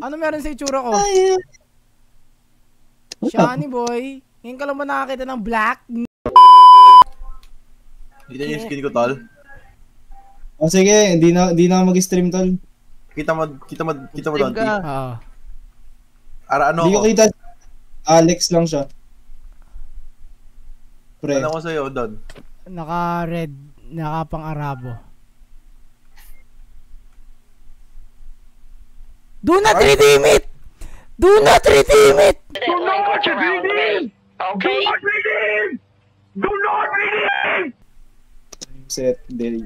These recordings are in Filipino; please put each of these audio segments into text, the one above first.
Ano meron sa itsura ko? Shani boy. Ngayon ka lang ba nakakita ng black? Hindi na yung skin ko, tol. O sige, hindi na mag-stream, tol. Kita mo doon, T. Oo. Ara ano Hindi ko ako? kita. Alex lang siya. Pre. Ano ko sa'yo, doon? Naka-red. Naka-pang-arabo. Do not redeem it! Do not redeem it! Do not redeem! Okay? Do not redeem! Do not redeem! Set day.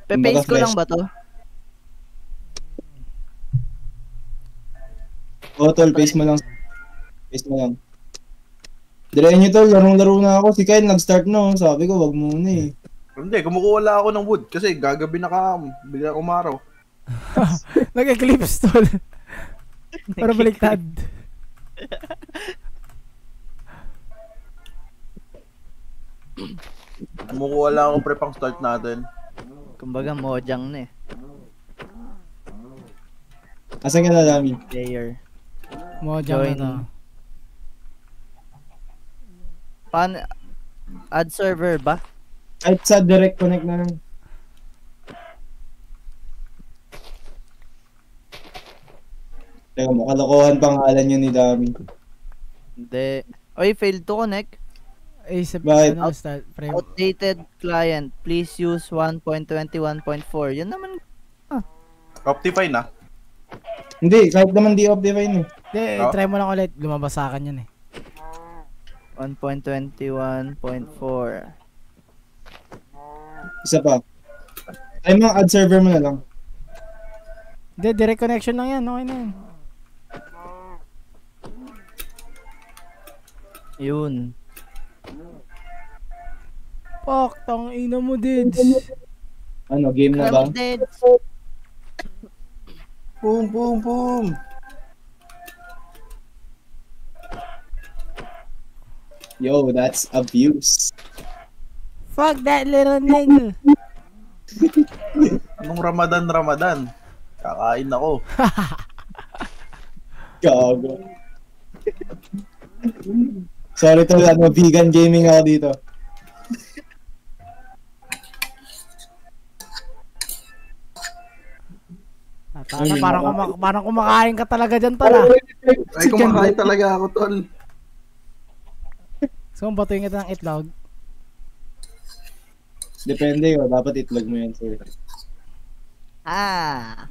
Pe-paste ko lang ba to? O, tol, paste mo lang. Paste mo lang. Dilayan nyo, tol. Larong-laro na ako. Si Kyle nag-start na. Sabi ko, wag muna eh. Hindi, kumukuha lang ako ng wood kasi gagabi na bigla umaraw. Nag-eclipse tol. Para baliktad. Kumukuha lang ako pre pang start natin. Kumbaga mojang na eh. Asan ka na, Dami? Player. Mojang na Join. to. Add server ba? Kahit sa direct connect na lang. Teka mo, kalokohan pangalan yun ni Dami. Hindi. Oy, failed to connect. Eh, sa Bakit? ano, start frame. Outdated client. Please use 1.21.4. Yun naman. Optifine na. Hindi, kahit naman di optifine eh. Hindi, Oh. try mo lang ulit. Lumabas sa akin yan eh. 1.21.4. Isa pa. Ay mga add server mo na lang. Hindi, direct connection lang yan. Okay na yan. Yun. Fuck, tang ina mo, Dids. Ano, game na ba? Kami dead. Boom, boom, boom. Yo, that's abuse. Fuck that little nigga. Nung Ramadan, kakain ako. Gago. Sorry to, ano, vegan gaming ako dito. Tana, parang kumakain ka talaga dyan pala. Ay, kumakain talaga ako, tol. So, batuin kita ng itlog. Depende yun, dapat itlog mo yan, sir. Ah.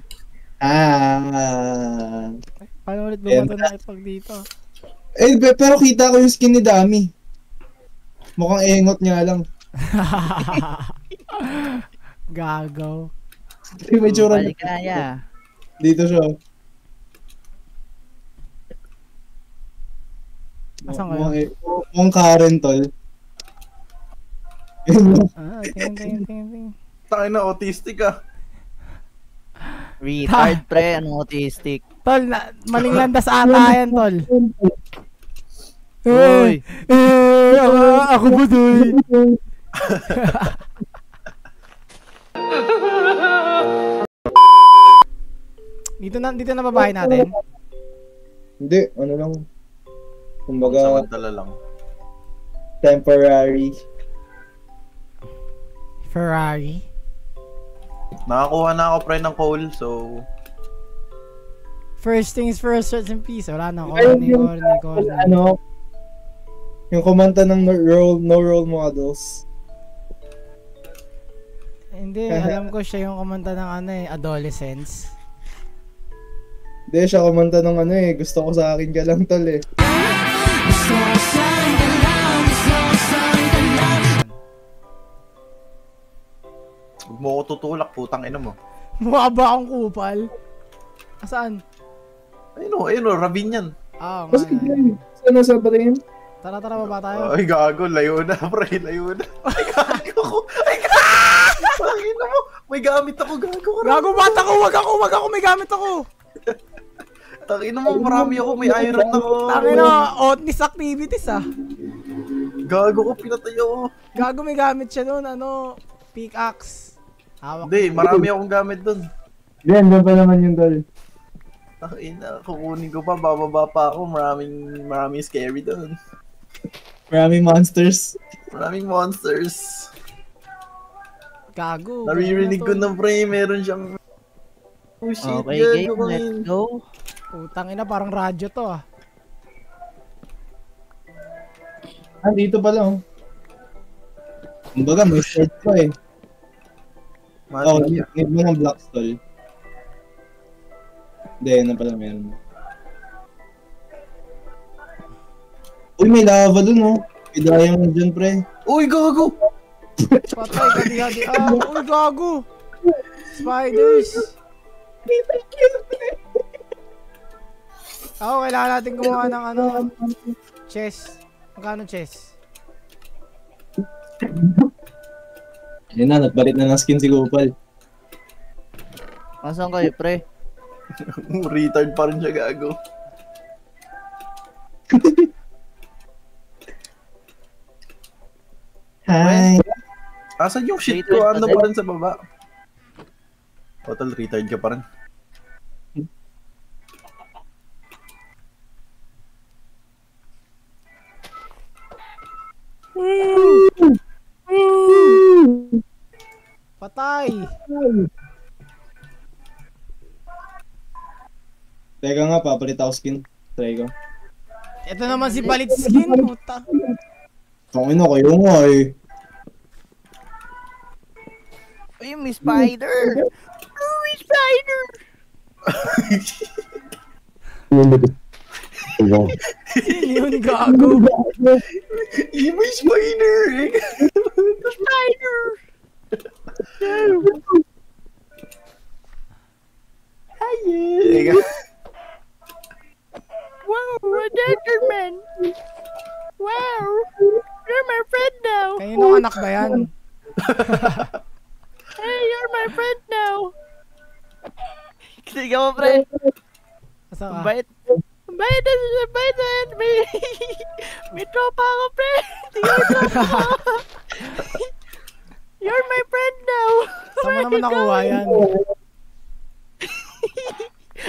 Paano ulit bumato ng itlog dito? Eh, pero kita ko yung skin ni Dami. Mukhang engot niya lang. Gagaw. May tsura. Balikaya. Dito siya. Asan kayo? Mukhang Karen, tol. Tingin. Tangin na, autistic ah. Retard pre, anong autistic? Tol, maling landas ata yan, tol. Uy! Ako ba, tol? Dito na babae natin. Hindi, ano lang. Kumbaga, Samantala lang. temporary. Ferrari. Nakakuha na ako pre ng coal, so... First things first, rest in peace. Wala na, Ayun corny. Ano, yung kumanta ng no role models. Hindi, alam ko siya yung kumanta ng ano eh, Adolescence. Hindi, siya kumanta ng ano eh, gusto ko sa akin ka lang, tol eh. Huwag mo ko tutulak, putang ina mo. Mukha ba akong kupal? Asaan? Ayun o, ravine yan. Ah, Kasi sana sa patingin? Tara, baba tayo. Ay, gago, layo na, pre, layo na. Ay, gago ko. Ay, gago! Pangina mo, may gamit ako, gago ka. Gago, bata ko, wag ako, may gamit ako. Tangina mo, marami ako, may iron ako. Tangina, Otnis activities ah. Gago ko, pinatay ako. Gago, may gamit siya doon, ano, pickaxe. Hawak. Hindi, marami akong gamit dun. Diyan pa naman yung tol. Ina, kukunin ko pa, bababa pa ako. Maraming scary doon. Maraming monsters. Maraming monsters. Gago. Naririnig ko na pre, meron siyang... Oh shit, Okay, game. gago Let's kanin. go. Putang ina, parang radyo to ah. Ah, dito pala oh. Kumbaga, may short pa eh. Oh, Matik. need mo ng black stall. Hindi, na pala meron. Uy, may lava dun oh. May diamond dyan pre. Uy, gago! Patay ka di. Uy, gago. Spiders. Ako, kailangan natin gumawa ng ano. Chess. Magkano chess? Yan na, nagbalit na ng skin si Gopal. Asan kayo, pre? Retard pa rin siya, gago. Hi! Asan yung shit Retard ko? pa Ano din? pa rin sa baba? Total retard ka pa rin. Patay. Teka nga, papalit ako skin. Try ko. Ito naman si Balit Skin. Puta. Tangin na kayo nga eh. Uy, may spider! Uy, spider! Sino yun, gago? May spider! Spider! Teka. Wow, a Enderman! Wow! You're my friend now! Kaninong anak ba yan? Hey, you're my friend now! Sige mo, pre! Asa ka? Bait! Bait na yan! May tropa ako, pre! Tingnan mo tropa ako! You're my friend now! Saan mo naman nakuha yan?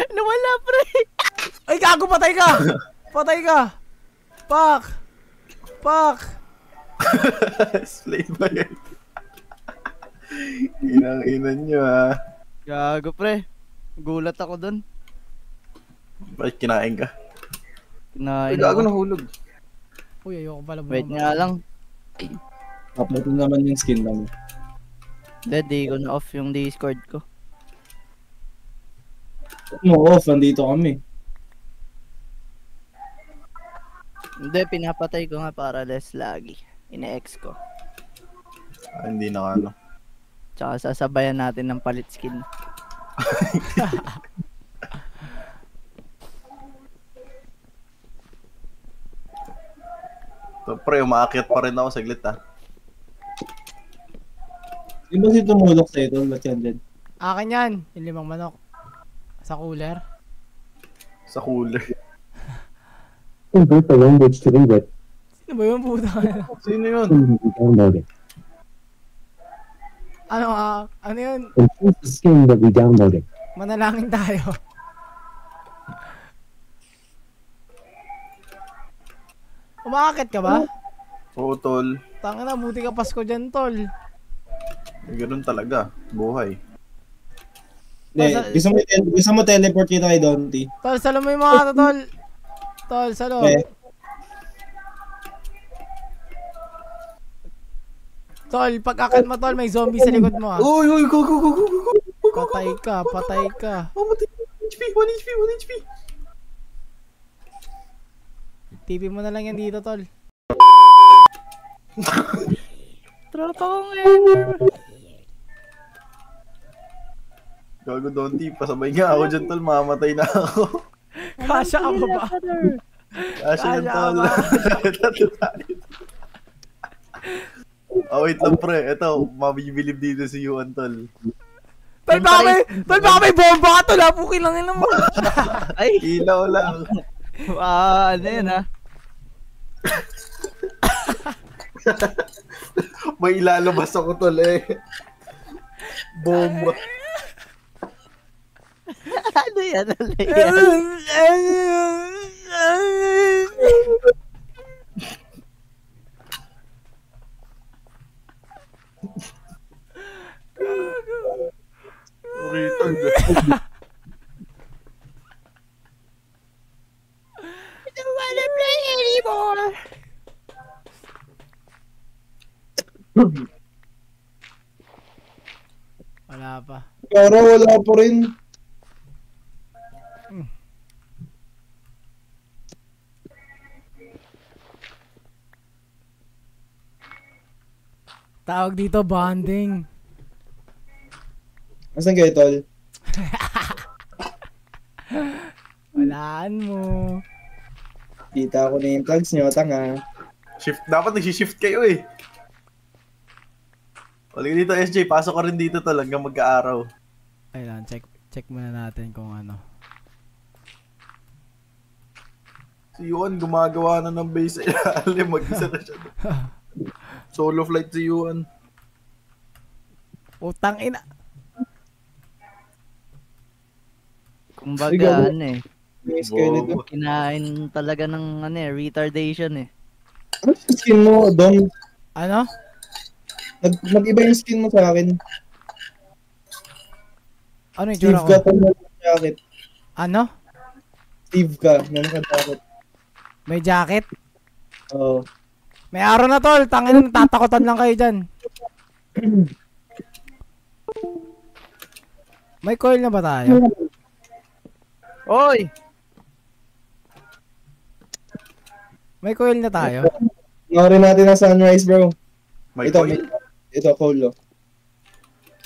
Nawala, pre! Ay, gago, patay ka! Patay ka! Pak! Pak! Slay ba yan? Inang-inan nyo ah. Gago, pre. Gulat ako dun. Bakit kinain ka? Ay, Kinain gago ako. nahulog. Uy, ayoko pala Wait bumaba. nga lang. Papalit naman yung skin lang. Di ko na off yung Discord ko. No, off. Andito kami. Hindi, pinapatay ko nga para less laggy. Ine-ex ko. Ah, hindi na ano. Tsaka sasabayan natin ng palit skin. So, pre, umaakyat pa rin ako saglit ah. Di ba si tumulok sa'yo tol? Ba't yan dyan? Akin yan. Yung 5 manok. Sa cooler. Sa cooler. Invert the language to read it. Sino ba yun, puta? Sino yun? Download it. Ano yun? And choose the skin that we downloaded. Manalangin tayo. Umakakit ka ba? Oo, tol. Tanga na, buti ka Pasko dyan, tol. Ganun talaga. Buhay. Hindi, gusto mo teleport kita kay Donty. Tol, salo mo yung mga to, tol. Tol, salo. Eh. Tol, pag akit mo, tol, may zombie sa likod mo, ah. Uy, uy, go. Patay ka, patay ka. Oh, mati. 1 HP, 1 HP. TP mo na lang yan dito, tol. Tropa kong Enderman. Gago Donty, pasabay nga ako dyan tol, mamatay na ako. Kasya ka ba ba? Asya yan Kaya tol. Oh, wait lang pre, eto, mabibilib dito si Yuan tol. Tol, baka may bomba ka, tol, ha? Pukin lang yun mo. Ay! Ilaw lang. Ano yun, ha? May ilalabas ako tol eh. Bomba. Ano yan? Ano yan? Okay, tol. I don't wanna play anymore. Wala pa. Pero wala pa rin. Tawag dito, bonding. Asan kayo, tol? Walaan mo. Kita ko na yung plugs nyo, tanga. Shift. Dapat nag-shift kayo eh. Wala dito, SJ. Pasok ka rin dito tol hanggang magka-araw. Ayun, check muna natin kung ano. Si Yuan gumagawa na ng base sa ilalim. Mag-isa na siya. Solo flight si Yuan. Utang ina. Kumbaga, ano eh. May skeleton. Kinain talaga ng ano eh, retardation eh. Ano yung skin mo, Dom? Ano? Nag-iba yung skin mo sa akin. Ano yung Steve tsura ka, ko? tol, na jacket. Ano? Steve ka, na naka-jacket. May jacket? Oo. May araw na tol. Tangin, tatakotan lang kayo dyan. May coil na ba tayo? Oy! May coil na tayo? Ngarin natin ang sunrise, bro. May Ito, coil. ito, Colo.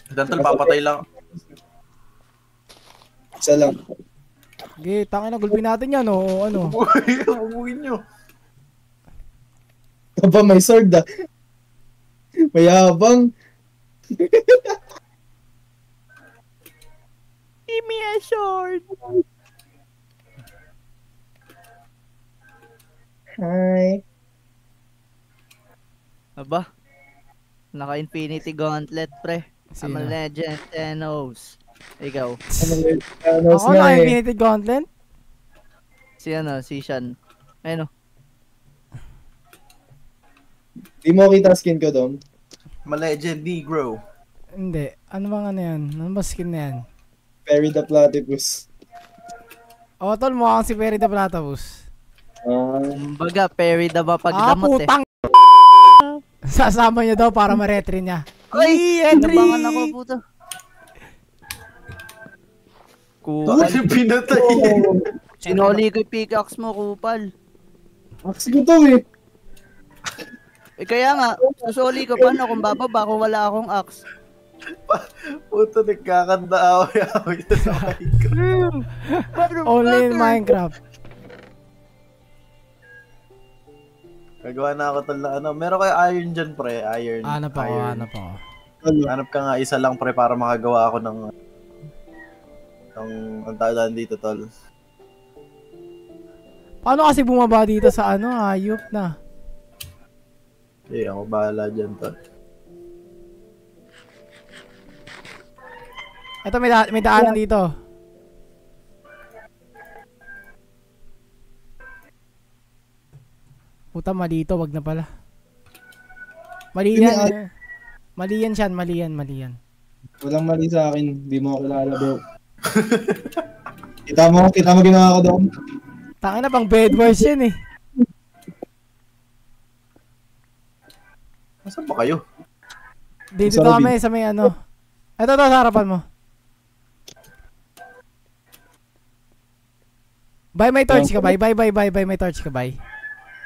Ito tol, papatay lang. Isa lang. Okay, tangin na gulpin natin yan o ano. Umuwi nyo. Ito pa, may sword ah. Mayabang. Give me a sword! Hi. Aba? Naka-infinity gauntlet, pre. I'm a Sino? legend, Thanos. Ikaw. Ano Ako na na eh. Infinity Gauntlet? Si ano, si Shan. Ayun o. Di mo kita skin ko, Dom. Ma-legend Negro. Hindi. Ano bang ano yan? Ano ba skin na yan? Perry the Platypus. O tol, mukhang si Perry the Platypus. Kumbaga, Perry da ba Ah, pagdamot eh. putang! Sasama niya daw para ma-retry niya. Ay! Entry! Nabangan ako, puto. Kupal. Ano pinatay? Sinoli ko yung pickaxe mo, kupal. Axe ko to eh. Eh kaya nga, susoli ko paano kung bababa kung wala akong axe. Puto, nagkakanda away-away sa Minecraft. Only in Minecraft. Gagawa na ako tol na ano. Meron kayo iron dyan, pre. Iron. Hanap ako, iron. hanap ako. Hanap ka nga isa lang, pre, para makagawa ako ng ang tawag dito, tol. Paano kasi bumaba dito sa ano, hayop na? Eh, ako bahala dyan, tol. Ito may daanan dito. Puta, mali ito, wag na pala. Mali yan. Mali yan siyan, mali yan. Walang mali sa akin. Di mo ako kilala, bro. Kita mo ginawa ko, Dom. Tangin na, pang bedwars yan eh. Nasaan ba kayo? Dito Sa kami sa may ano. Ito to, sa harapan mo. Bye, may torch ka, bye, may torch ka, bye.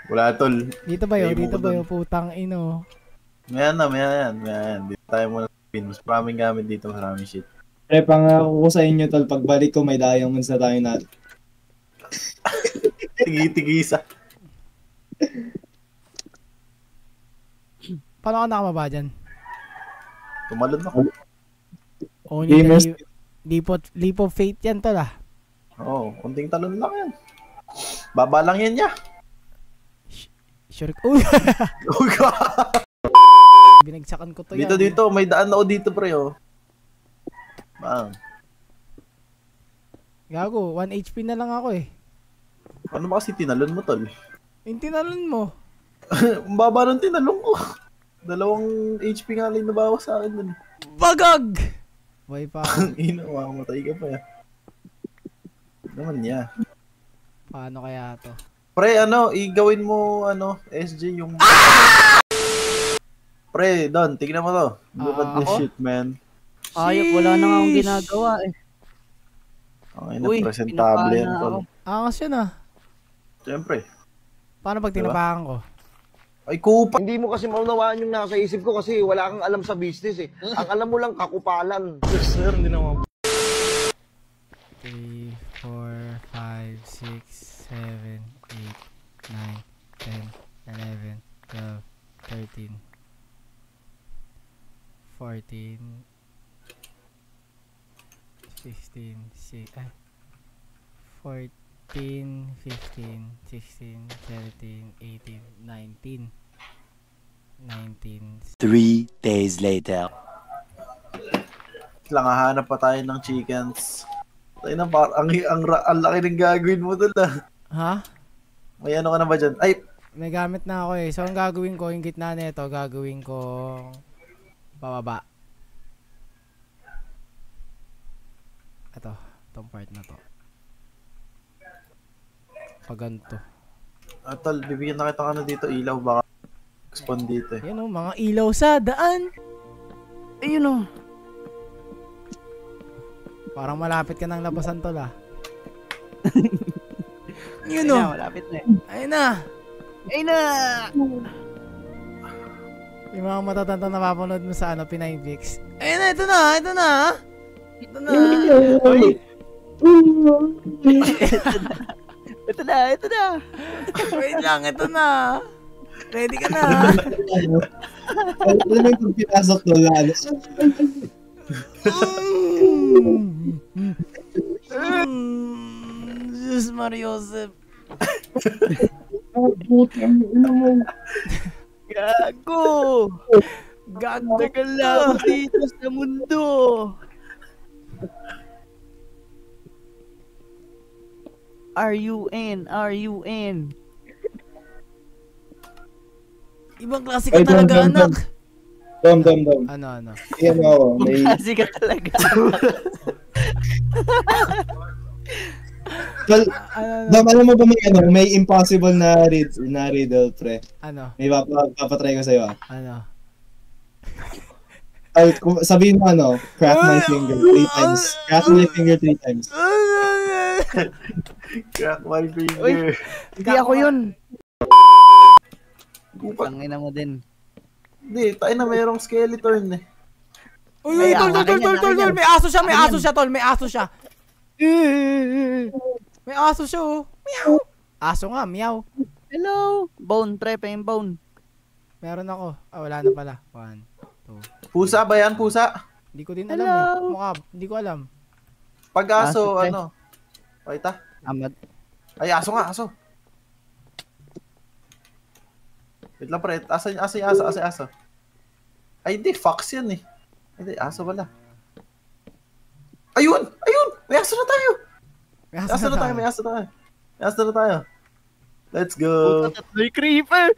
Wala, tol. Dito ba yun? Ay, Dito mo ba dun. yun? Putang ino. Mayan. Dito tayo muna. Mas maraming gamit dito, maraming shit. Pre, pangako ko sa inyo, tol. Pagbalik ko, may diamonds na tayo natin. Tigi-tigisa. Paano ka nakababa dyan? Tumalon ako. Only Gamers. leap of faith yan to lah. Oo, kunting talon lang yan. Baba lang yan niya. Sure. Uy! Oh, God. Binagsakan ko to Dito, yan. dito. May daan ako dito, pre, oh. Bang. Gago, 1 HP na lang ako eh. Ano ba kasi tinalon mo, tol? Yung tinalon mo. Ang baba ng tinalon ko. 2 HP nga lang nabawas sa akin dun. Bagag! Buhay pa ako. Ang ina, makamatay ka pa. Naman niya. Paano kaya to? Pre, igawin mo, SJ yung... Pre, Don, tignan mo to. Look at this ako? shit, man. Ayop, wala na nga akong ginagawa eh. Okay Uy, na, presentable pinapana yan, tol. ako. Angas yun ah. Siyempre. Paano pag Diba? tinapakan ko? Ay, kupa. Hindi mo kasi maunawaan yung nasa isip ko kasi wala kang alam sa business eh. Ang alam mo lang kakupalan. Sir, hindi na mo. 3, 4, 5, 6, 7, 8, 9, 10, 11, 12, 13, 14, 15, 14, 15, 16, 17, 18, 19, 19. 3 days later. Lang, hahanap pa tayo ng chickens. Tayo na, ang laki ng gagawin mo doon ah. Ha? May ano ka na ba dyan? Ay, May gamit na ako eh. So, ang gagawin ko, yung gitna nito, gagawin ko pababa. Itong part na to. Pag ganito. tol, bibigyan na kita dito, ilaw, baka spawn dito eh. Yan o, mga ilaw sa daan. Ayun oh. Parang malapit ka ng labasan tol ah. Yun Ayun o. na, malapit na eh. Ayun na. Ayun na! Yung mga matatanda na mapanood mo sa Pinay Pix. Ayun na, ito na. Ito na. Ito na. Uy! Ito na, ito na! Wait lang, ito na. Ready ka na. Alam mo yung pinasok to, lalo. Diyos Mariosep. Gago! Gago Tagal na ako dito sa mundo! R-U-N, R-U-N. Ibang klase ka Ay, talaga, dam. anak. Dam. Ano? Iyan mo ako, may... Kasi ka talaga. Well, Ano? Dam, alam mo ba may impossible na riddle, pre? Ano? May papatry ko sa'yo ah. Ano? Sabihin mo crack my finger 3 times. Crack my finger 3 times. Crack my finger. Uy. Hindi ako yun. Kupa. Tangina mo din. Hindi, tayo na mayroong skeleton eh. Uy, Ay, tol. akin yan. May aso siya, may Akin aso yan. siya, tol. May aso siya. May aso siya, oh. Meow. Aso nga, meow. Hello! Bone, pre, pa yung bone. Meron ako. Wala na pala. 1, 2. Pusa ba yan? Pusa? Hindi ko din alam Hello. eh. Mukha, hindi ko alam. Pag aso, Aso, pre. Pakita. Amad. Ay, aso nga, aso. Wait lang, pre. Aso. Ay, hindi. Fox yan eh. Hindi, aso wala. Ayun! May aso na tayo! May May aso na tayo. Let's go! Tatloy creeper!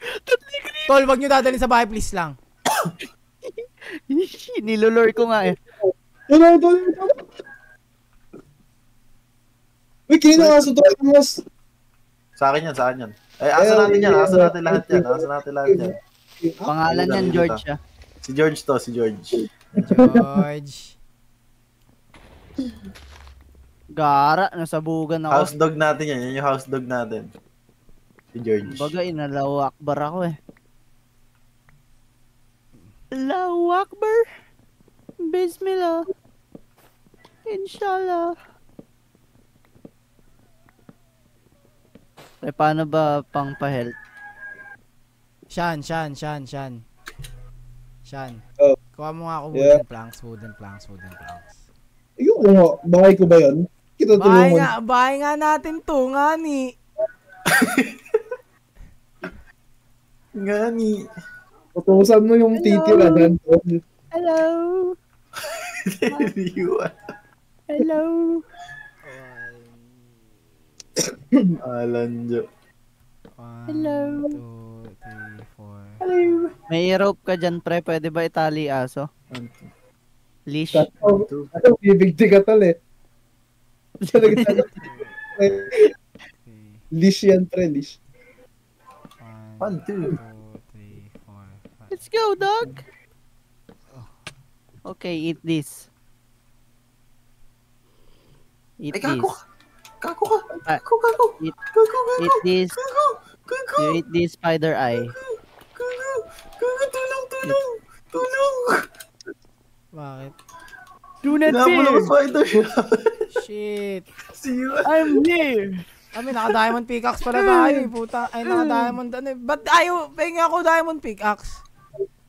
Tol, wag nyo dadalhin sa bahay, please lang. Nilolore ko nga eh. Ito. Uy, kinina aso to. Mas. Sa akin yan. Ay, aso natin yan. Aso natin lahat yan. Pangalan Ayun, yan, dito. George ah. Si George to, si George. George. Gara, nasabugan ako. House dog natin yan. Yan yung house dog natin. Si George. Baga, inalaw akbar ako eh. Allahu Akbar. Bismillah. Inshallah. Eh, paano ba pang pa-health? Shan. Oh. Kuha mo nga ako Yeah. wooden planks. Ayoko nga. Bahay ko ba yan? Kita tulungan. Bahay nga natin to, nga ni. Ngani. Utusan mo yung titira dan. Hello. Yun. Hello. Alanjo. 1, Hello. 2, 3, 4. May rope ka dyan, pre. Pwede ba itali aso? Leash? Bibigti ka tol eh. Leash yan, pre, leash. 1, 2. 3, 4, 5. Let's go, dog! Okay, eat this. Eat Ay, this. kako! Kako ka! Ah, Kako, kako! eat, Kako, kako! eat this. Kako! Kako! You eat this spider eye. Kako! Kako, tulong, tulong! Tulong! Bakit? Do not Hinabol ako spider. Shit. See you. I'm here! Kami, naka-diamond pickaxe pala tayo eh, puta. Ay, naka-diamond ano eh. Ba't ayaw? Pengi ako diamond pickaxe.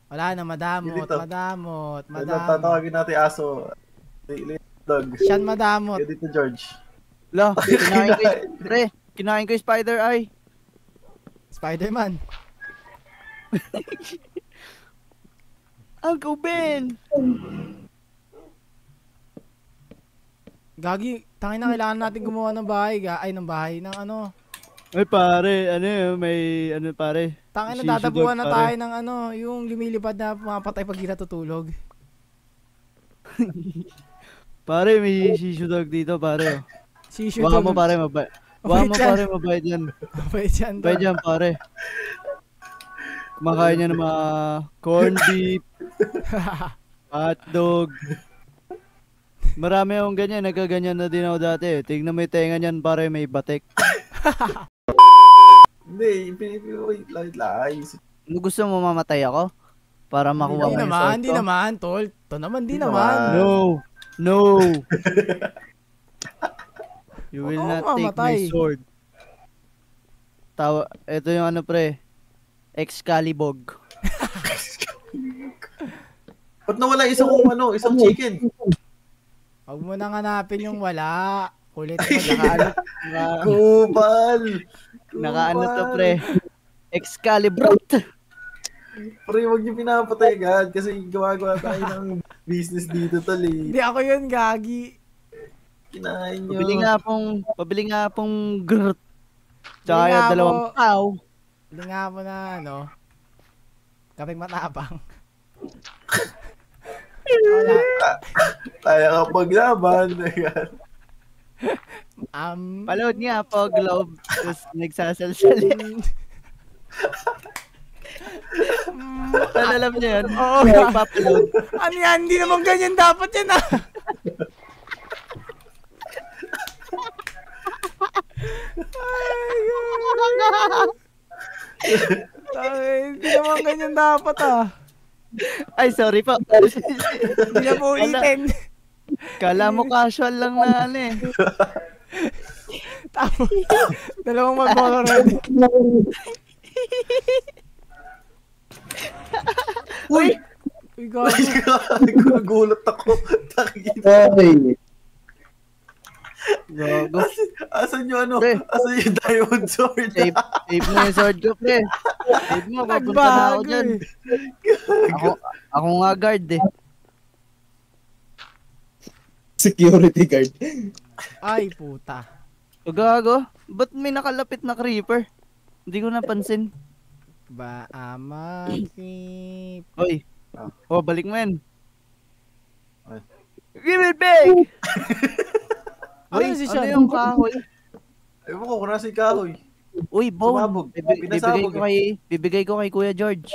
Wala na, madamot, Dito. madamot, Ano, madamot. tatawagin natin aso. Dog. Siyan madamot. Kaya dito, George. La, kinain ko yung spider eye. Spider-Man. Uncle Ben! Gagi, tangin na kailangan natin gumawa ng bahay, ng bahay, ng ano. Ay pare, ano yun, may ano pare. Tangin na Shishu dadabuhan dog, na pare. tayo ng ano, yung lumilipad na pumapatay pag di natutulog. Pare, may shishu dog dito pare. Shishu Baka dog. mo pare, mabait. Baka Mabait mo yan. pare, mabait yan. Mabait yan. Mabait yan pare. Kumakain niya ng mga corned beef, hotdog. Marami akong ganyan, nagkaganyan na din ako dati. Tingnan mo yung tenga niyan pare, may batik. Hindi, wait lang. Gusto mo mamatay ako? Para makuha mo Hindi yung naman, sword hindi ko? naman, tol. Ito naman, di Hindi naman. naman. No! You will Oo, not take my mamatay. sword. Ito yung ano pre, Excalibur. Ba't nawala isang chicken? Huwag mo nang hanapin yung wala. Kulit mo, Kupal! Nakaano to pre, Excalibur. Pre, huwag niyo pinapatay agad kasi gawa tayo ng business dito tol eh. Hindi ako yun, gagi. Kinain niyo. Pabili nga pong grut. Tsaka Bili nga yung dalawang po. pao. Hindi nga mo na, ano, kaping matapang. Wala. Kaya ka paglaban. Palood nga po, globe. Tapos nagsasalsal. Ano alam niyo yun? Oo. Nagpapaload. Ano yan? Hindi naman ganyan dapat yan ah. Ay, hindi naman ganyan dapat ah. Ay, sorry po. Hindi na po ulitin. Kala mo casual lang na ano eh. Tapos, dalawang mag-Valorant. Uy! Uy, gago. Nagulat ako. Ay, Gago. Asan yung ano? Pre. Asan yung diamond sword? Save mo yung sword ko, pre. Save mo, papunta na ako dyan. Ako nga guard eh. security guard. Ay, puta. O gago, ba't may nakalapit na creeper? Hindi ko napansin. Ba, amakip. Oy. Oh, balik mo yan. Ay. Give it back! Ano Uy, si ano Sean? yung kahoy? Ewan ko, kung nasa yung kahoy. Uy, bone. Sumabog. Pinasabog Bibigay ko kay Kuya George.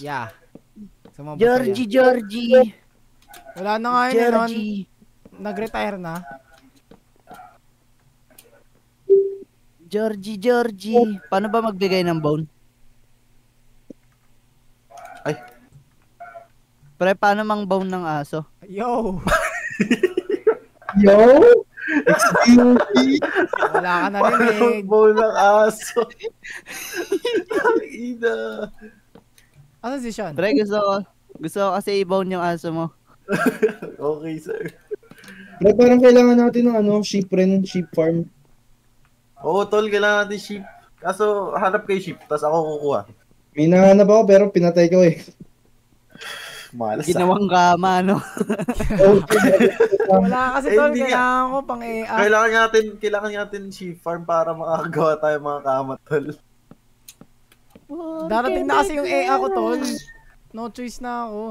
Yeah. Sumabot Georgie. wala na nga yun nun. Georgie. Nag-retire na. Georgie. Paano ba magbigay ng bone? Ay. Pre, paano mang bone ng aso? Yo! Yo! Excuse me? Wala ka na rin eh. Bowl ng aso. Ina. Ano si Sean? Pre, gusto ko kasi i-bone yung aso mo. Okay, sir. Pero parang kailangan natin ng sheep farm. Oo, tol, kailangan natin sheep. Kaso, hanap kay sheep, tapos ako kukuha. May nahanap ako pero pinatay ko eh. Malas Ginawang kama, no? Wala kasi Eh, tol, hindi nga. kailangan ko pang EA. Kailangan natin sheep farm para makakagawa tayo mga kamat, tol. Darating na kasi yung EA ko tol. No choice na ako.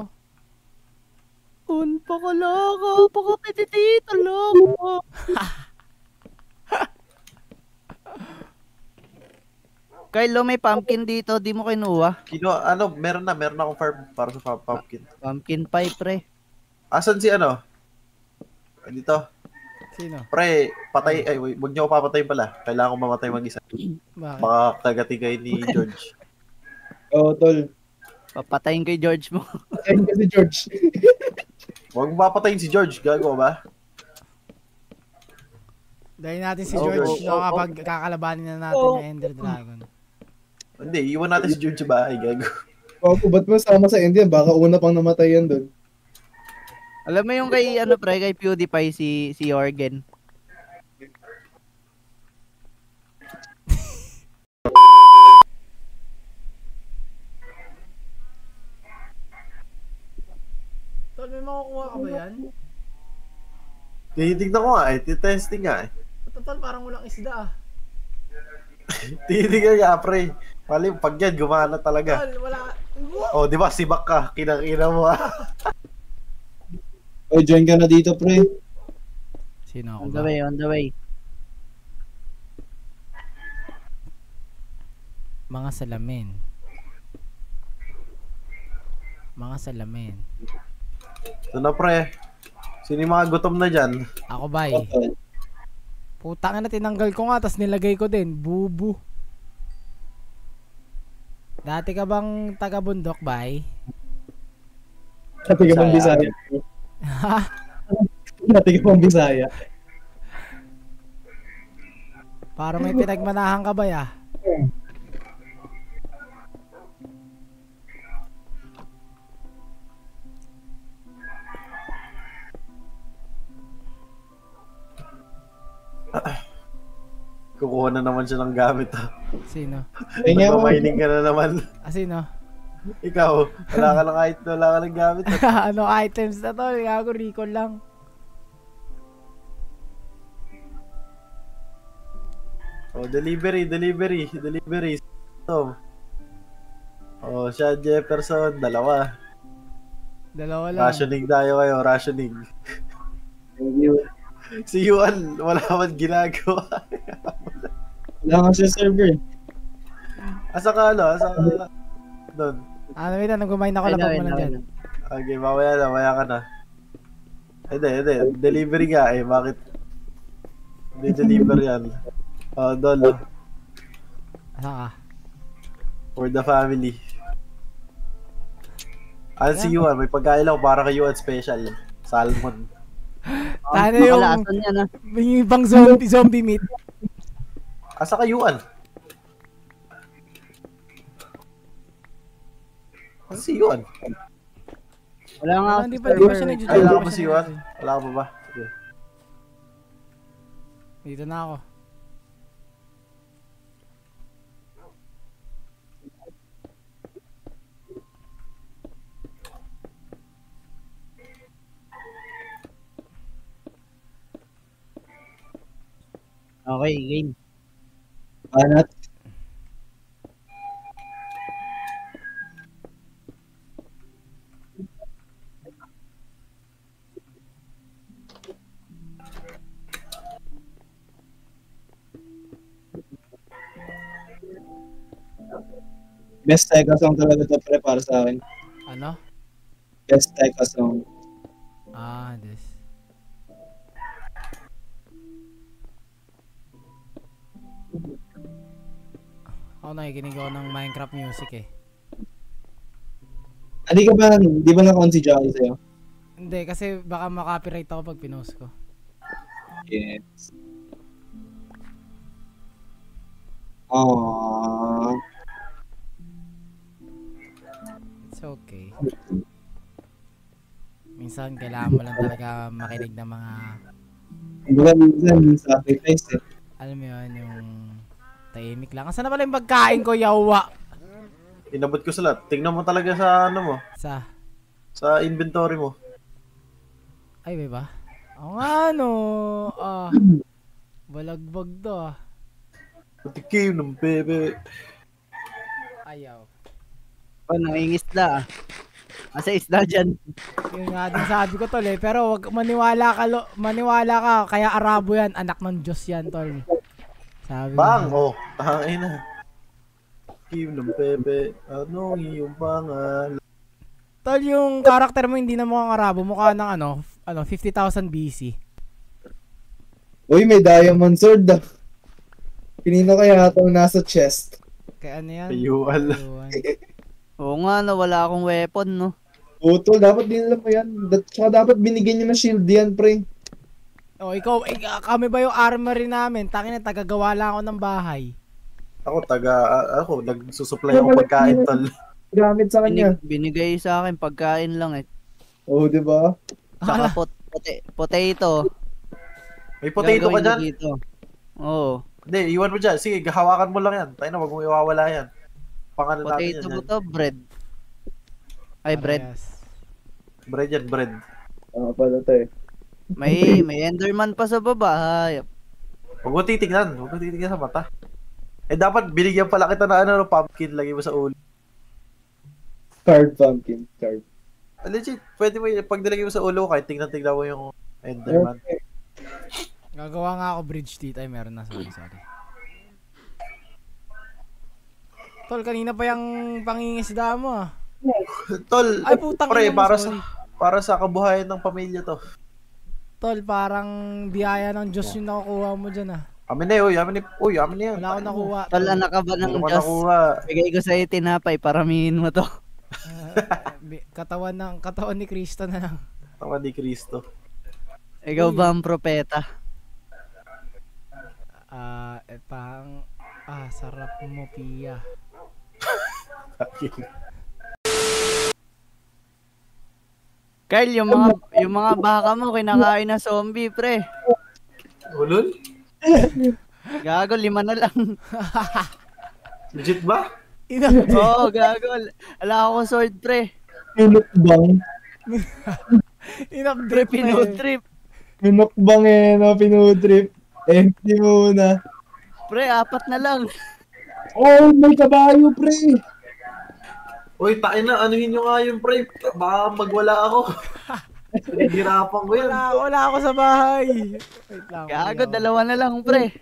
Pakaloko, pakapititito, loko. Carlo, may pumpkin dito, di mo kinuha. Meron akong farm para sa pumpkin. Pumpkin pie, pre. Asan si ano? Dito. Sino? Pre, patay, wag niyo ako papatayin pala. Kailangan ko mamatay mag-isa. Bakit? Baka kagatigay ni George. Oo, tol. Papatayin kay George mo. Ayun kasi George. Huwag mo papatayin si George, gago ba? Dahil natin si Oh, George, oh, no, kapag kakalabanin na natin yung Ender Dragon. Hindi, iwan natin si George sa bahay, gago. Ako, ba't mo sama sa Indian? Baka una pang namatay yan doon. Alam mo yung kay, pre, kay PewDiePie, si Organ. Tol, may makukuha ka ba yan? Tinitignan ko nga titesting nga Tol, parang walang isda ah. Tinitignan nga, pre. Mali, pag yan, gumana talaga. Tol, wala. Oh, di ba, sibak ka. Kinakina mo O, join ka na dito, pre. Sino ako On ba? the way, on the way. Mga salamin. Mga salamin. Ito na, pre. Sino yung mga gutom na dyan? Ako ba eh? Putang na, tinanggal ko nga, tas nilagay ko din. Bubu. Dati ka bang taga-bundok, bay? Dati ka pang Bisaya. Dati ka pang Bisaya. Para may pinagmanahan ka ba ya? Kukuha na naman siya ng gamit. Sino? Nagmamining ka na naman. Sino? Ikaw, wala ka ng gamit. Ano items na to? Gago, recall lang. Oh, delivery. So, oh, siya Jefferson, dalawa. Dalawa lang. Rationing tayo kayo, rationing. Thank you. Si Yuan, wala man ginagawa. Wala nga siya server. Asa ka doon. Wait lang, nag-kumain ako lang mo lang dyan. Okay, mamaya ka na. Hindi. Delivery nga bakit? Hindi deliver yan. Oh, doon. Asa ka? For the family. Si Yuan, may pagkain lang para kay Yuan special. Salmon. Tano yung Makalasan yan, ah. yung ibang zombie meat. Asa ka Yuan? Si Yuan. Wala nga ako Hindi sa pa siya server. nag-join. Ay, wala ka ba si Yuan? Wala ka ba? Sige. Dito na ako. Okay, game. Anat. Best Teka song talaga to pre para sa akin. Ano? Best Teka song. This. Ako nakikinig ako ng Minecraft music eh. Di ba na-con si Johnny sa'yo? Hindi, kasi baka makopyright ako pag pinost ko. Yes. Aww. It's okay. Minsan kailangan mo lang talaga makinig ng mga, Kumbaga minsan sacrifice eh. alam mo yun, yung tahimik lang. Asan na pala yung pagkain ko, yawa? Inabot ko sa lahat. Tingnan mo talaga sa ano mo. Sa inventory mo. Ay, may ba? Oo nga, no. Balagbag to, Patikim ng bebe. Ayaw. Oh, nangingisda. Asa isda dyan? Yun nga din sabi ko, tol, Pero wag maniwala ka. Kaya Arabo yan. Anak ng Diyos yan, tol. Sabi Bang! ko. Oh, tangay na. Patikim ng bebe. Ano yung pangalan? Tol, yung karakter mo hindi na mukhang Arabo. Mukha ng 50,000 BC. Uy, may diamond sword ah. Pinino kaya itong nasa chest. Kaya ano yan? Ayuan. Oo nga, wala akong weapon, no? Utol, dapat dinala mo yan. Tsaka dapat binigyan niyo ng shield yan, pre. Oh, ikaw, kami ba yung armory namin? Tangina, tagagawa lang ako ng bahay. Ako, nagsusupply ako pagkain, tol. Gamit sa kanya. Binigay sa akin pagkain lang eh. Oo, di ba? Saka potato. May potato ka Gagawin dyan? mo dito. Oo. Hindi, iwan mo dyan. Sige, hawakan mo lang yan. Tayo na, wag mong iwawala yan. Pangalan natin Potato yan. mo to, bread. Ay, bread. Parehas. Bread yan, bread. Pala to eh. May Enderman pa sa baba. Hayop. Huwag mo titignan. Huwag mo titignan sa mata. Dapat binigyan pala kita na pumpkin. Lagay mo sa ulo. Card pumpkin. Card. Legit, pwede mo pag nilagay mo sa ulo, kahit tignan mo yung Enderman. Gagawa nga ako bridge dito. Ay, meron na. Sorry. Tol, kanina pa yung pangingisda mo Tol, Ay, putang pre, ina mo, para sa kabuhayan ng pamilya to. Tol, parang biyaya ng Diyos yung nakukuha mo dyan Amin na yan. Wala akong nakuha. Tol, anak ka ba ng Ano ka Diyos? nakuha? Bigay ko sa'yo tinapay, paramihin mo to. Katawan ni Kristo na lang. Tawa ni Cristo. Ikaw ba ang propeta? Sarap mo, Pia. Kyle, yung mga baka mo kinakain na zombie, pre. Ulol? Gago, 5 na lang. Legit ba? Oo, gago. Wala akong sword, pre. Pinukbang. Pre, pinutrip. Pinukbang eh, no? Pinutrip. Empty muna. Pre, 4 na lang. Oh, may kabayo, pre. Uy, tain na, anuhin nyo nga yung pre. Baka magwala ako. Nahihirapan ko yan. Wala ako sa bahay. Wait lang. Gago, 2 na lang, pre.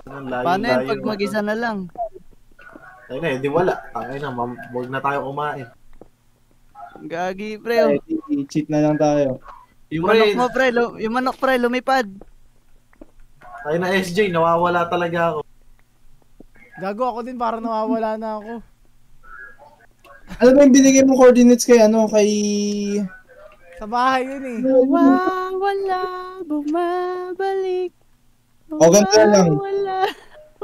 Paano yan pag mag-isa na lang? Ay na, hindi wala. Ay na, huwag na tayo kumain. Gagi, pre. Cheat na lang tayo. Yung manok mo, pre. Yung manok, pre, lumipad. Ay na, SJ, nawawala talaga ako. Gago ako din, parang nawawala na ako. Alam mo yung binigay mo coordinates kay Sa bahay yun eh. Nawawala, bumabalik. O, ganito na lang. Nawawala.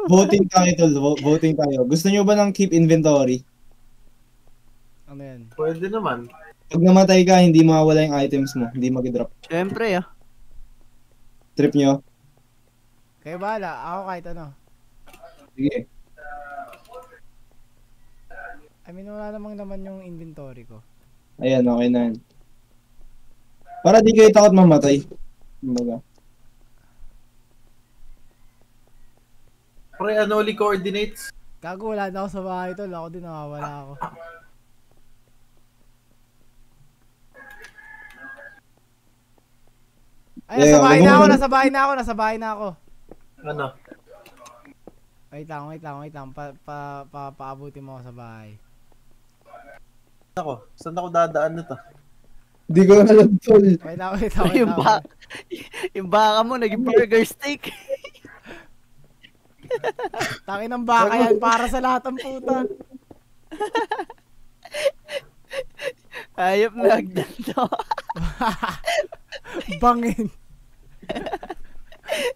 Voting tayo, tol. Voting tayo. Gusto nyo ba ng keep inventory? Ano yan? Pwede naman. Pag namatay ka, hindi mawawala yung items mo. Hindi mag-drop. Siyempre, Trip nyo? Kayo bahala. Ako kahit ano. Sige. I mean, wala namang naman yung inventory ko. Ayan, okay na yan. Para di kayo takot mamatay. Kumbaga. Pre, ulit coordinates. Gago, wala na ako sa bahay, tol. Ako din nawawala ako. Ay, nasa bahay na ako. Ano? Wait lang. Paabuti mo ako sa bahay. Saan ako dadaan nito? Hindi ko alam, tol. Wait lang. yung baka mo, naging burger steak. Takin ng baka yan para sa lahat ng puta. Ayop na hagdan to.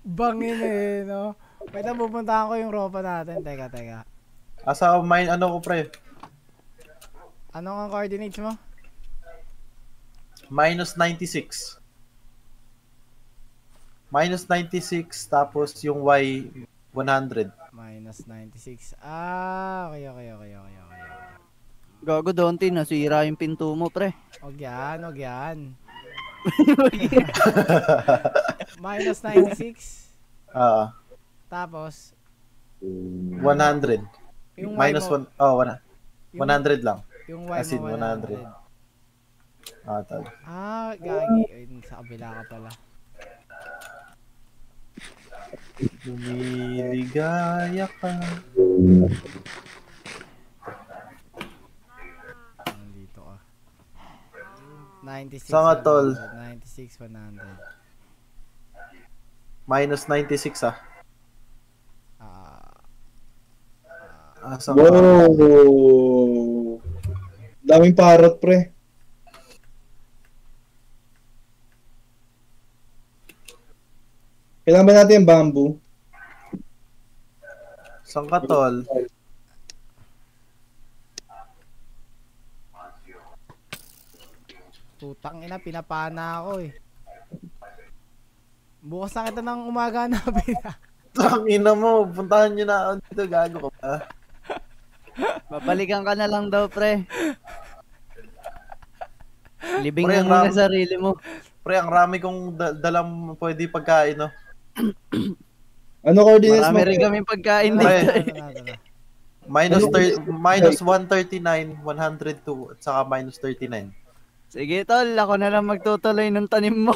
Bangin eh, no? Wait lang, pupuntahan ko yung ropa natin. Teka. Asa mine, ano ko pre? Ano ang coordinates mo? -96. -96, tapos yung Y, 100. -96. Ah, okay. Gago Donti, nasira yung pinto mo, pre. Huwag yan, huwag yan. Minus 96. Tapos, 100. yung Minus Y mo, 1. Oh, 100 yung- lang. yung Y As in, mo 100. 100. Tal. Gagi. Ay, sa kabila ka pala. Lumiligaya ka. Nandito ka. 96. Saan ka, tol? 96, 100. Minus 96 ah. Saan ka? Wow! Daming parrot, pre. Kailangan ba natin yung bamboo? Saan ka, tol? Putang ina, pinapana ako eh. Bukas na kita ng umaga namin. Ang ina mo, puntahan nyo na ako dito, gago ka ba? Babalikan ka na lang daw, pre. Libing Pre, mo muna sarili mo. Pre, ang rami kong dalang pwede pagkain, no? Ano coordinates mo? Marami rin kami pagkain Pre. dito. Minus 139, 102, at saka minus 39. Sige, tol. Ako na lang magtutuloy ng tanim mo.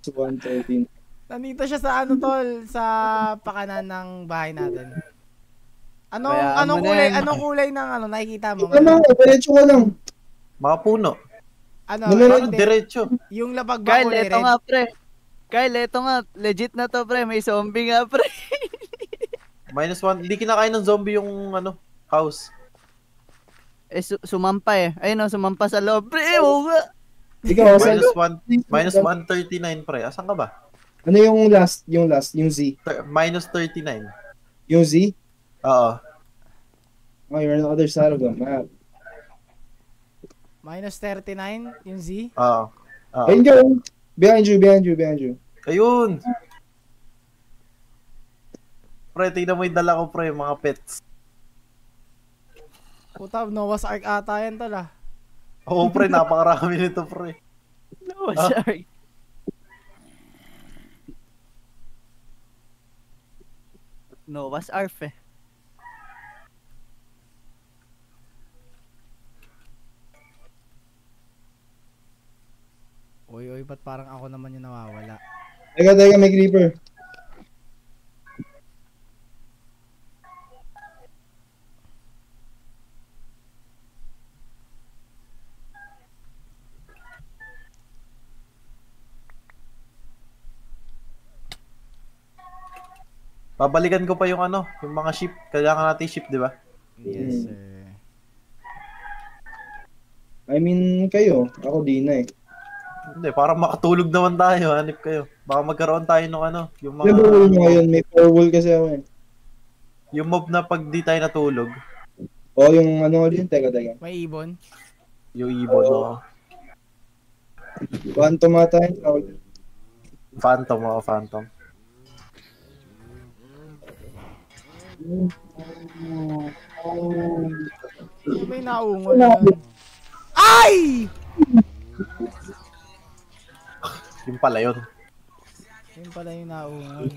113. Nandito siya sa ano tol, sa pakanan ng bahay natin. Bayaan Anong mo na kulay, yan. anong kulay ng ano, nakikita mo? Ano, diretso ka lang. Mga puno. Ano, Ano, hindi. diretso. Yung labag ba Kyle, kulay eto red? nga, pre. Kyle, eto nga. Legit na to, pre. May zombie nga, pre. Minus 1. Hindi kinakain ng zombie yung ano, house. Sumampa eh. Ayun o, sumampa sa loob. Pre, oo nga. Ikaw, saan? Minus 139, pre. Asan ka ba? Ano yung last? Yung Z? Minus 39. Yung Z? Oo. Oh, you're on the other side of the map. Minus 39, yung Z. Oo. Ayun ka. Behind you. Ayun. Pre, tingnan mo yung dala ko, pre. Mga pets. Puta, Noah's Ark ata yan tol ah. Oo, pre. Napakarami nito, pre. No, sorry. Noah's Ark eh. Uy, ba't parang ako naman yung nawawala? Teka, may creeper. Babalikan ko pa yung ano, yung mga ship. Kailangan natin ship, di ba? Yes, sir. I mean, kayo. Ako di na eh. Hindi, parang makatulog naman tayo. Hanip kayo. Baka magkaroon tayo ng ano, yung May wool mo mga... ngayon. May 4 wool kasi ako eh. Yung mob na pag di tayo natulog. O, yung ano din. Teka. May ibon. Yung ibon, no? Phantom ata yun. Phantom, oh, phantom. May naungol yan. Ay! Yung pala yun. Yun pala yung naungol.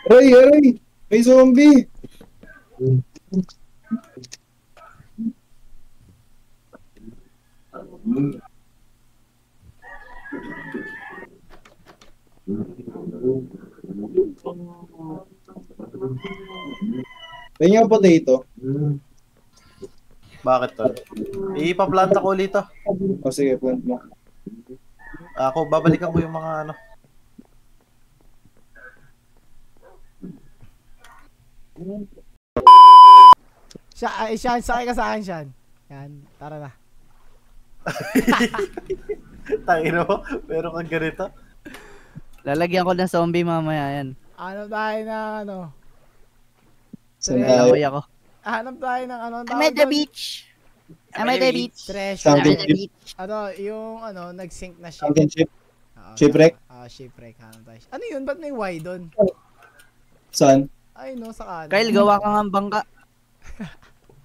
Uy, Aray! May zombie! Kaya nga potato. bakit to? Ipaplanta ko ulit to. O sige, plant mo. Ako, babalikan ko yung mga ano. Siyan, sakay ka sa akin, Siyan. Yan, tara na. Tangino mo, meron kang ganito. Lalagyan ko ng zombie mamaya yan. Hanap tayo ng ano. Saan Tre- tayo? Laway ako. Hanap tayo ng ano. I'm at the beach. I'm at the beach. Treasure. Something I'm at the beach. Ano, yung ano, nag-sink na ship. Sunken ship? Oo, Shipwreck? shipwreck. Hanap tayo. Ano yun? Ba't may Y doon? Saan? Ay, no, sa kanan. Kyle, gawa ka nga ang bangka.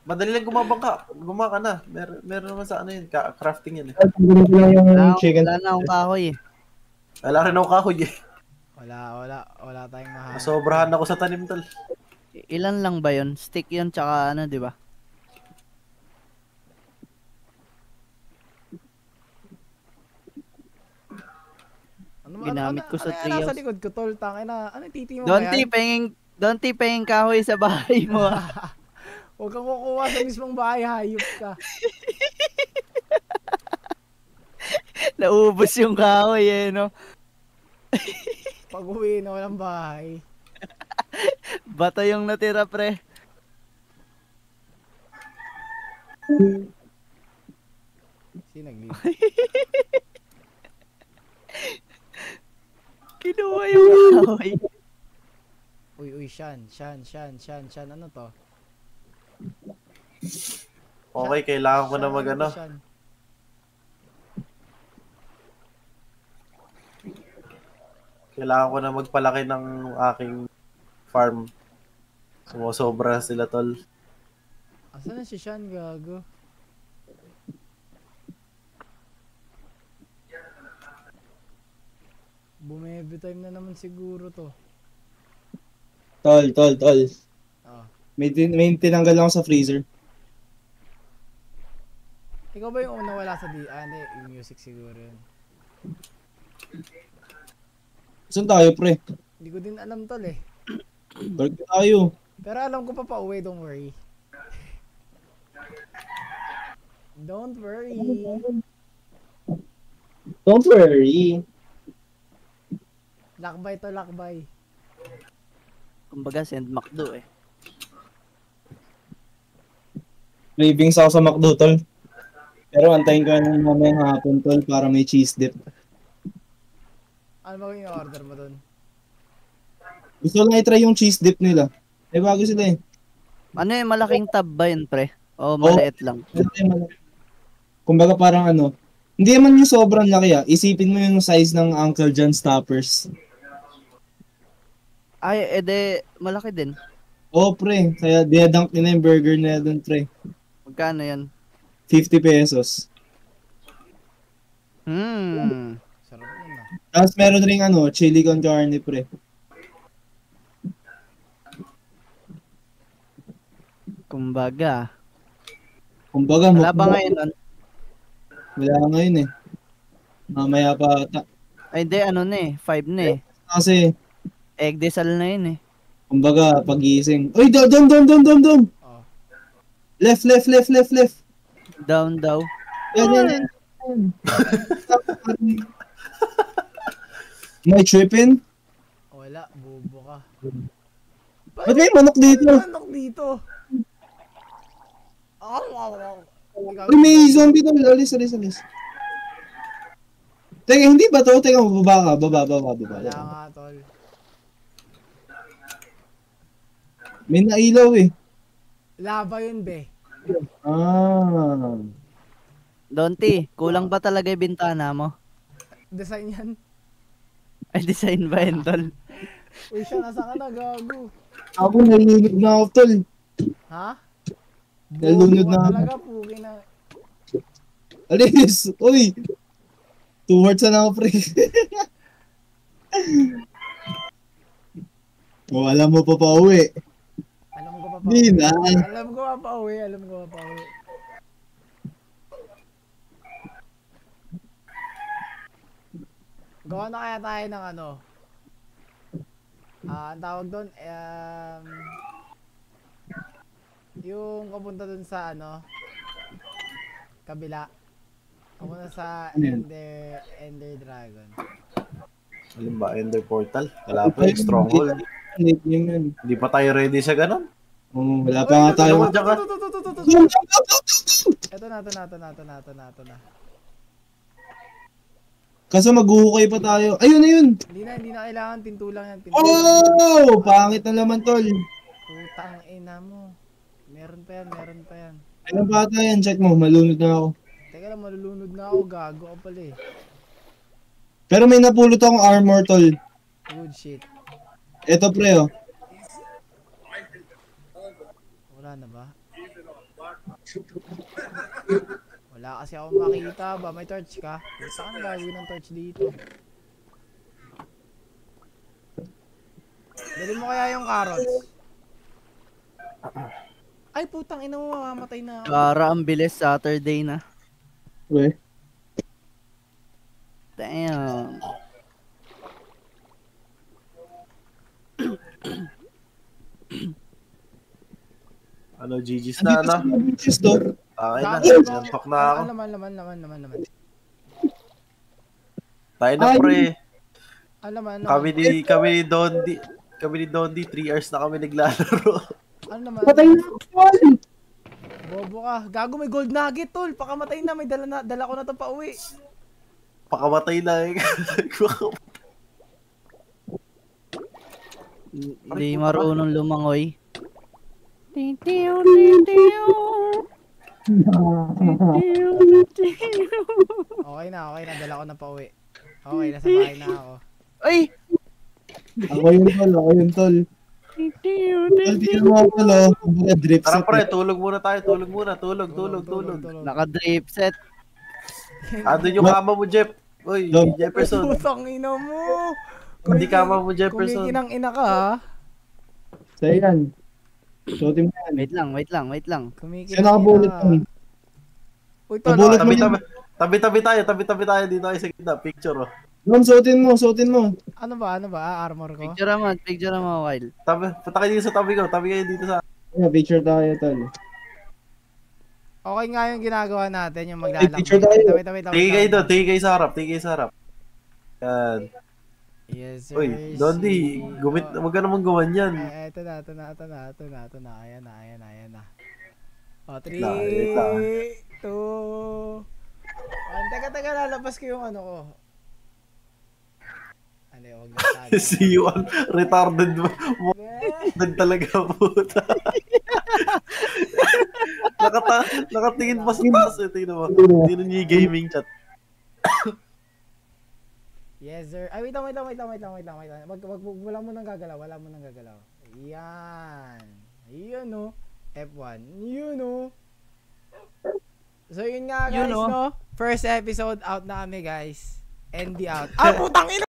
Madali lang gumabangka. Gumawa ka na. Meron naman sa ano yun. Crafting yun eh. Tanggalin ko lang yung chicken. Wala na akong kahoy eh. Wala rin ako kahoy eh. Wala tayong mahal. Masobrahan ako sa tanim tol. Ilan lang ba yun? Stick yun tsaka ano, di ba? Ginamit ko sa treehouse. Nasa treehouse. likod ko, tol. Tangin na. Ano titi mo Donti, penging kahoy sa bahay mo. Huwag kang kukuha sa mismong bahay, hayop ka. Naubos yung kahoy eh, no? Pag uwi na walang bahay. Bato yung natira, pre. Nag-leave? Kinuha yung kahoy. Uy, Shan. Ano to? Okay, kailangan ko na Shan, mag-ano. Shan? Kailangan ko na magpalaki ng aking farm. Sumusobra sila tol. Asan na si Shan, gago? Bumebe time na naman siguro to. Tol. Ah. May tinanggal lang ako sa freezer. Ikaw ba yung una wala sa di? Hindi, yung music siguro yun. Saan tayo, pre? Hindi ko din alam tol eh. Balik tayo. Pero alam ko pa uwi, don't worry. Don't worry. Don't worry. Lakbay to lakbay. Kumbaga, send McDo eh. Cravings ako sa McDo, tol. Pero antayin ko ng mamayang hapon, tol, para may cheese dip. Ano ba yung order mo dun? Gusto lang i-try yung cheese dip nila. Eh, bago sila eh. Ano yung malaking tab ba yun, pre? O maliit lang? Kumbaga parang ano, hindi naman yung sobrang laki ah. Isipin mo yung size ng Uncle John's Toppers. Ay, ede, malaki din. Oh, pre. Kaya dinadunk nila yung burger nila dun, pre. Magkano yan? 50 pesos. Sarap yun ah. Tapos meron ring ano, chili con carne, pre. Kumbaga. Wala Wala ba ngayon nun? Wala ngayon eh. Mamaya pa ata. Ay, hindi, ano na eh. 5 na eh. Kasi, Egg desal na yun eh. kumbaga, pagising. Uy, down! Oh. Left. Down daw. Yan. May tripping? Wala, bobo ka. Ba't may manok dito? May manok dito. Uy, may zombie doon. Alis. Teka, hindi ba to? Teka, baba ka. Baba. Wala nga, tol. May nailaw eh. Lava yun, be. Ah. Donti, kulang ba talaga yung bintana mo? Design yan. Ay, design ba yun, tol? Uy, siya, nasa ka na, gago. Ako, nalunod na ako, tol. Ha? Nalunod Bobo na ka ako. talaga, puki na. Alis! Uy! 2 words na ako, pre. Oh, alam mo pa uwi. Alam ko pa Di na. Alam ko pa uwi. Gawa na kaya tayo ng ano? Ang tawag doon, yung kapunta doon sa ano, kabila. Kapunta sa Ender Dragon. Alin ba? Ender Portal? Wala pa yung Stronghold. Hindi pa tayo ready sa ganun. Wala pa nga tayo. Diyan ka. Ito na. Kaso maghuhukay pa tayo. Ayun! Hindi na kailangan, pinto lang yan. Oh! Pangit na naman, tol. Putang ina mo. Meron pa yan. Anong bata yan? Check mo, malunod na ako. Teka lang, malulunod na ako. Gago ako pala eh. Pero may napulot akong armor, tol. Good shit. Eto, pre, oh. Wala na ba? Wala kasi ako makita ba? May torch ka? Saan ka nagagawin ng torch dito? Dali mo kaya yung carrots. Ay putang ina mo, mamamatay na ako. Para ang bilis, Saturday na. We. Damn. Ano, GG's na, ano? Just to. Okay na, Dami mo. nantok na ako. Laman. Tayo na, Ay. pre. Alaman. Kami ni Dondi, 3 hours na kami naglalaro. Ano naman? Patay na ako, tol. Bobo ka. Gago, may gold nugget, tol. Pakamatay na. May dala ko na to pa uwi. Pakamatay na eh. Hindi marunong lumangoy. Okay na. Dala ko na pa uwi. Okay, nasa bahay na ako. Ay! Ako yun, tol. Tol, tingnan mo ako, tol, oh. Kumbaga, drip Tara set, pre, eh. tulog muna tayo. Tulog. Naka-drip set. Doon yung kama mo, Jeff. Uy, Dom. Jefferson. Putang ina mo. Hindi kama mo, Jefferson. Kumikinang ina ka, ha? Sa'yo yan. Suotin mo yan. Wait lang. Sa'yo Kumikinang nakabullet ina yan. ka. Uy, tol. Nabulot mo Tabi-tabi tayo dito tayo sa gitna. Picture, oh. Dom, suotin mo. Ano ba? Armor ko? Picture mo, Wild. Punta kayo dito sa tabi ko. Tabi kayo dito sa... Yeah, picture tayo, tol. Okay nga yung ginagawa natin, yung maglalakbay. picture tayo. Wait. Tingin kayo doon. Tingin kayo sa harap. Yan. Yes, sir. Uy, Dondi. Huwag ka naman gumanyan. Ito na. Ayan na. O, 3, Wait lang. 2, 1. Teka, lalabas ko yung ano ko. Ano, huwag na tayo. See you all. Retarded mo. Talaga, puta. Nakatingin pa sa taas. Tingnan mo. Tingnan niyo yung gaming chat. Yes, sir. Ay, wait lang. Wala mo nang gagalaw. Yan. Yun, no. F1. Yun, no. So, yun nga, guys, no. First episode out na kami, guys. ND out. Putang ina!